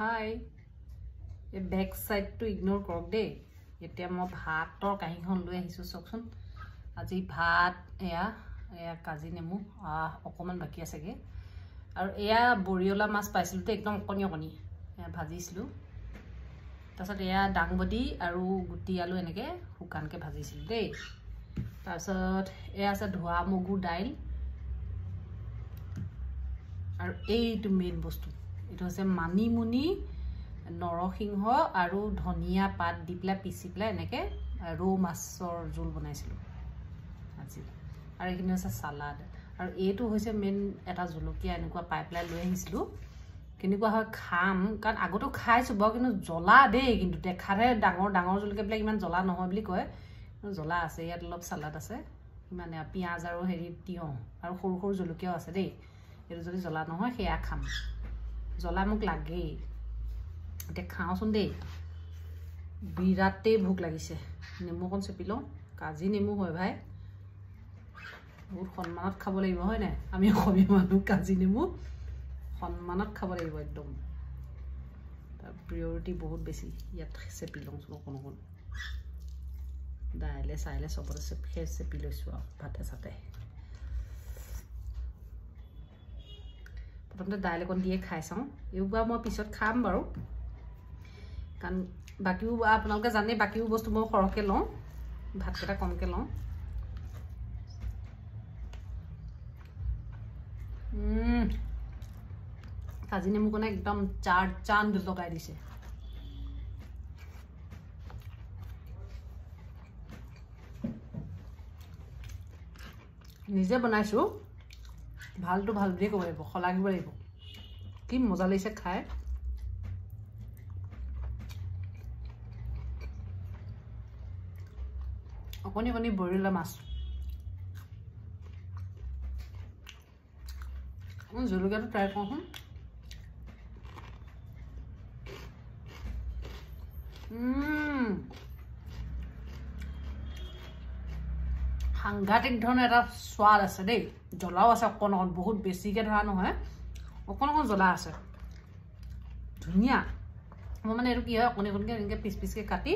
হাই এই back সাইডটো ignore কৰক দেই এতিয়া মই ভাতৰ কাহিখন লৈ আহিছো চকচোন আজি ভাত এয়া কাজি নেমু অকমান বাকি আছেগে আৰু এয়া বৰিয়লা মাছ পাইছিলো তে একদম অকনি ভাজিছিলো তাৰছত এয়া ডাংবডি আৰু গুটি আলু এনেকে শুকানকে ভাজিছিলো দেই তাৰছত এয়া আছে ধোৱা মগু দাইল আৰু এইটো মেইন বস্তু এটা হৈছে মানিমুনি নৰসিংহ আৰু ধনিয়া পাত দি পেলাই পিছি পেলাই এনেকে ৰৌ মাছৰ জোল বনাইছিলো আজি আৰু এইখিনি আছে সালাড আৰু এইটো হৈছে মেইন এটা জলকীয়া এনেকুৱা পাই পেলাই লৈ আহিছিলো কেনেকুৱা হয় খাম কাৰণ আগতো খাইছো বৰ কিন্তু জ্বলা দেই কিন্তু দেখাৰে ডাঙৰ জলকীয়া বিলাক ইমান জ্বলা নহয় বুলি কয় জ্বলা আছে ইয়াত অলপ সালাড আছে মানে পিয়াজ আৰু হেৰি তিয়হ আৰু সৰু জলকীয়াও আছে দেই এটো যদি জ্বলা নহয় সেয়া খাম জ্বলা মোক লাগেই এটা খাওঁচোন দেই বিৰাটেই ভোক লাগিছে নেমুকণ চেপি লওঁ কাজি নেমু হয় ভাই বহুত সন্মানত খাব লাগিব হয় নাই আমি অসমীয়া মানুহ কাজি নেমু সন্মানত খাব লাগিব একদম তাৰ প্ৰিয়ৰিটি বহুত বেছি ইয়াত চেপি লওঁ অকণ দাইলে চাইলে চবতে চেপি লৈছো আৰু ভাতে চাতে প্ৰথমতে দাইল অকণ দিয়ে খাই চাওঁ এইবাৰ মই পিছত খাম বাৰু কাৰণ বাকিও আপোনালোকে জানে বাকিও বস্তু মই সৰহকে লওঁ ভাতকেইটা কমকে লওঁ কাজি নেমুকণে একদম চান লগাই দিছে নিজে বনাইছো ভালটো ভাল বুলিয়ে ক'ব লাগিব খলাগিব লাগিব কি মজা লাগিছে খাই অকণি বৰিয়লা মাছ জলকীয়াটো ট্ৰাই কৰোঁ সাংঘাতিক ধৰণৰ এটা স্বাদ আছে দেই জ্বলাও আছে অকণ বহুত বেছিকে ধৰা নহয় অকণ জ্বলা আছে ধুনীয়া মই মানে এইটো কি হয় অকণকে এনেকে পিচকে কাটি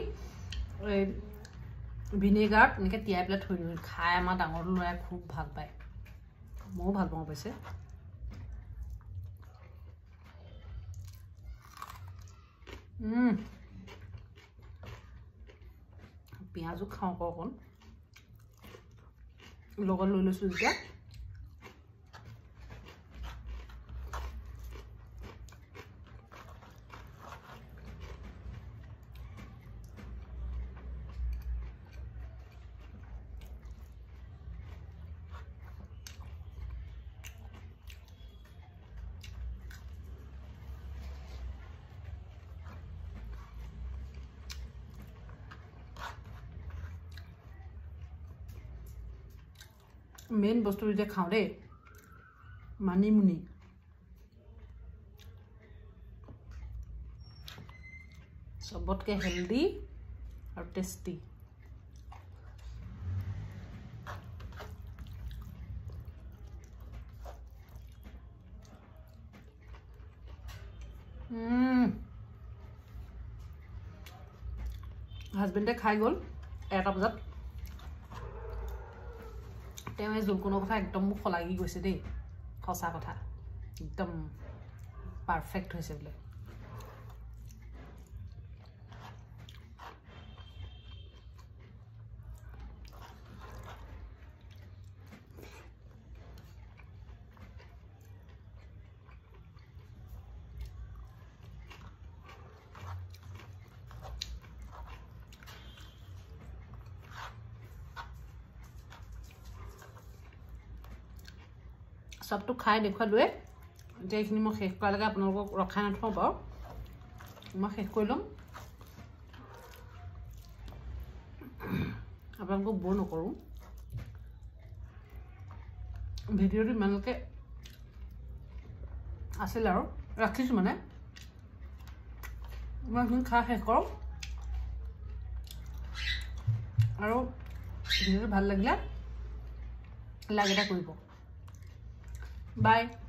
ভিনেগাৰত এনেকে তিয়াই পেলাই থৈ দিওঁ খাই আমাৰ ডাঙৰ ল'ৰাই খুব ভাল পায় ময়ো ভাল পাওঁ পাইছে পিঁয়াজো খাওঁ অকণ লগত লৈ লৈছো যেতিয়া মেইন বস্তু যে খাওঁ দেই মানিমুনি সবতকে হেলদি আৰু টেষ্টি হাজবেণ্ডে খাই গ'ল 1টা বজাত তেৱে জলকনৰ কথা একদম মোক খলাগি গৈছে দেই সঁচা কথা একদম পাৰফেক্ট হৈছে বোলে সবটো খাই দেখুৱালোৱে এতিয়া এইখিনি মই শেষ কৰালৈকে আপোনালোকক ৰখাই নথওঁ বাৰু মই শেষ কৰি ল'ম আপোনালোকক বৰ নকৰোঁ ভিডিঅ'টো ইমানলৈকে আছিল আৰু ৰাখিছোঁ মানে মই এইখিনি খাই শেষ কৰোঁ আৰু ভিডিঅ'টো ভাল লাগিলে লাইক এটা কৰিব Bye.